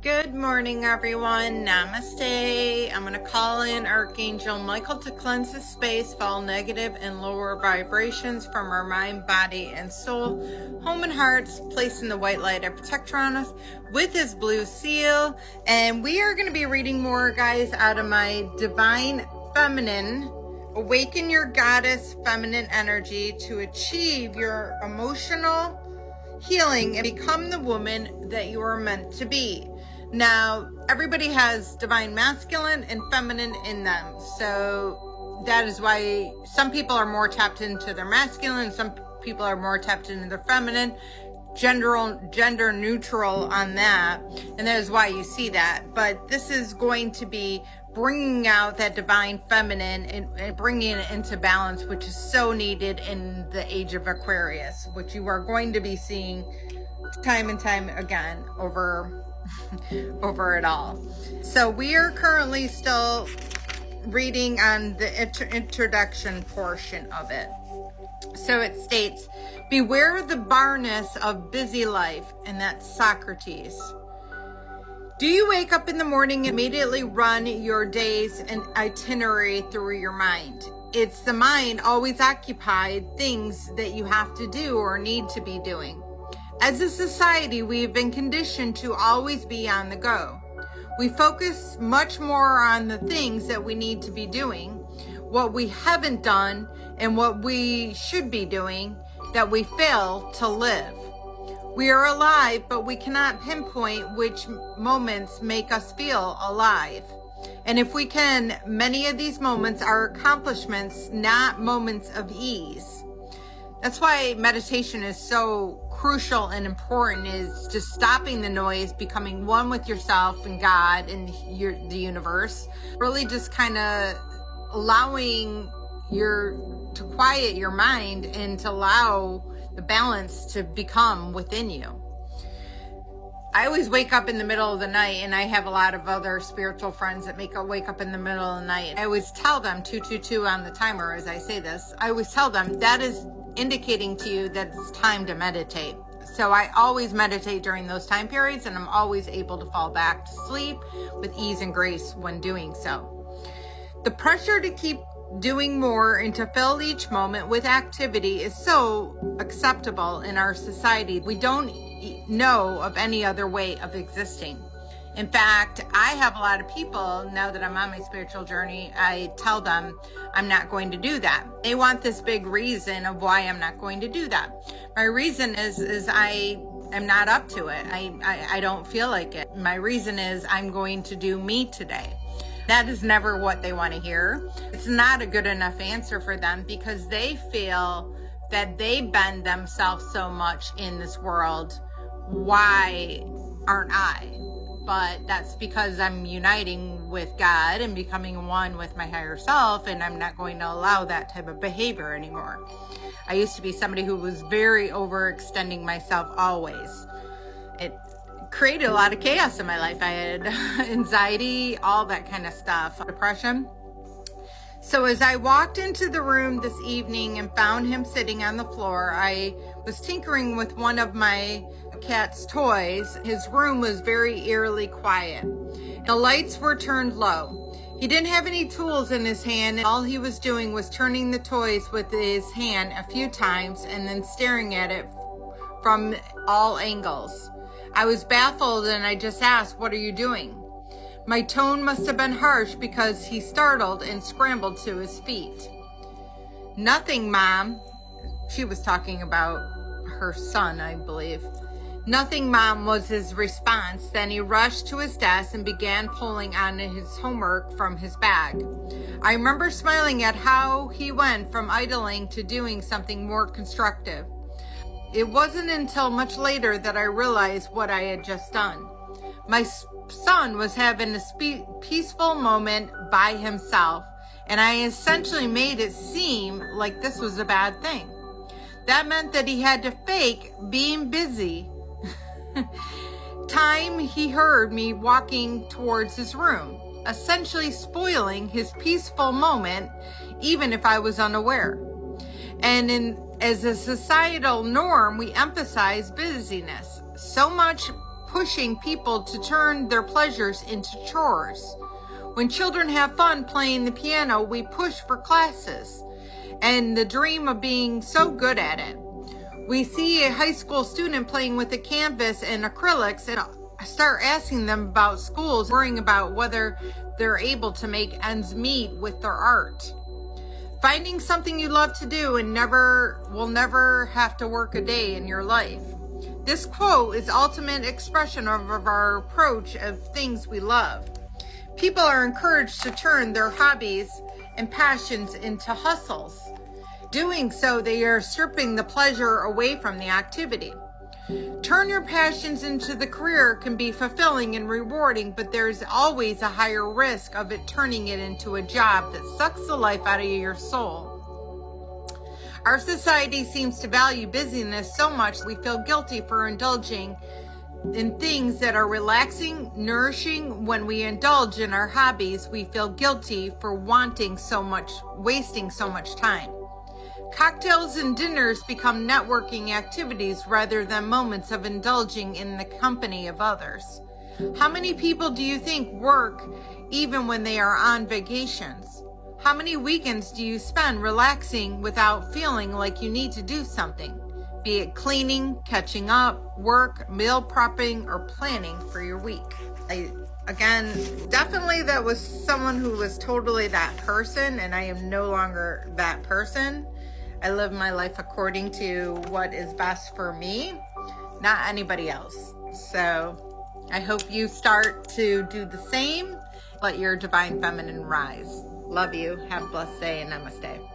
Good morning, everyone. Namaste. I'm going to call in Archangel Michael to cleanse the space of all negative and lower vibrations from our mind, body, and soul, home and hearts, placing the white light of protector on us with his blue seal. And we are going to be reading more, guys, out of my Divine Feminine. Awaken your goddess feminine energy to achieve your emotional healing and become the woman that you are meant to be. Now, everybody has divine masculine and feminine in them. So that is why some people are more tapped into their masculine, some people are more tapped into their feminine. Gender neutral on that. And that is why you see that. But this is going to be bringing out that divine feminine and bringing it into balance, which is so needed in the age of Aquarius, which you are going to be seeing time and time again over it all. So we are currently still reading on the introduction portion of it. So it states, beware the barness of busy life, and that's Socrates. Do you wake up in the morning and immediately run your day's and itinerary through your mind? It's the mind always occupied things that you have to do or need to be doing. As a society, we've been conditioned to always be on the go. We focus much more on the things that we need to be doing, what we haven't done, and what we should be doing, that we fail to live. We are alive, but we cannot pinpoint which moments make us feel alive. And if we can, many of these moments are accomplishments, not moments of ease. That's why meditation is so crucial and important, is just stopping the noise, becoming one with yourself and God and the universe. Really just kind of allowing to quiet your mind and to allow the balance to become within you. I always wake up in the middle of the night, and I have a lot of other spiritual friends that wake up in the middle of the night. I always tell them 222 on the timer as I say this. I always tell them that is indicating to you that it's time to meditate. So I always meditate during those time periods, and I'm always able to fall back to sleep with ease and grace when doing so. The pressure to keep doing more and to fill each moment with activity is so acceptable in our society. We don't know of any other way of existing. In fact, I have a lot of people, now that I'm on my spiritual journey, I tell them I'm not going to do that. They want this big reason of why I'm not going to do that. My reason is I am not up to it. I don't feel like it. My reason is I'm going to do me today. That is never what they want to hear. It's not a good enough answer for them, because they feel that they bend themselves so much in this world. Why aren't I? But that's because I'm uniting with God and becoming one with my higher self, and I'm not going to allow that type of behavior anymore. I used to be somebody who was very overextending myself always. It created a lot of chaos in my life. I had anxiety, all that kind of stuff, depression. So as I walked into the room this evening and found him sitting on the floor, I was tinkering with one of my cat's toys. His room was very eerily quiet. The lights were turned low. He didn't have any tools in his hand. All he was doing was turning the toys with his hand a few times and then staring at it from all angles. I was baffled, and I just asked, "What are you doing?" My tone must have been harsh, because he startled and scrambled to his feet. "Nothing, Mom." She was talking about her son, I believe. "Nothing, Mom," was his response. Then he rushed to his desk and began pulling on his homework from his bag. I remember smiling at how he went from idling to doing something more constructive. It wasn't until much later that I realized what I had just done. My son was having a peaceful moment by himself, and I essentially made it seem like this was a bad thing. That meant that he had to fake being busy. Time he heard me walking towards his room, essentially spoiling his peaceful moment, even if I was unaware. And as a societal norm, we emphasize busyness. So much pushing people to turn their pleasures into chores. When children have fun playing the piano, we push for classes and the dream of being so good at it. We see a high school student playing with a canvas and acrylics and start asking them about schools, worrying about whether they're able to make ends meet with their art. Finding something you love to do and will never have to work a day in your life. This quote is ultimate expression of our approach of things we love. People are encouraged to turn their hobbies and passions into hustles. Doing so, they are stripping the pleasure away from the activity. Turn your passions into the career can be fulfilling and rewarding, but there's always a higher risk of it turning it into a job that sucks the life out of your soul. Our society seems to value busyness so much we feel guilty for indulging in things that are relaxing, nourishing. When we indulge in our hobbies, we feel guilty for wasting so much time. Cocktails and dinners become networking activities rather than moments of indulging in the company of others. How many people do you think work even when they are on vacations? How many weekends do you spend relaxing without feeling like you need to do something? Be it cleaning, catching up, work, meal prepping, or planning for your week. Again, definitely that was someone who was totally that person, and I am no longer that person. I live my life according to what is best for me, not anybody else. So I hope you start to do the same. Let your divine feminine rise. Love you. Have a blessed day and namaste.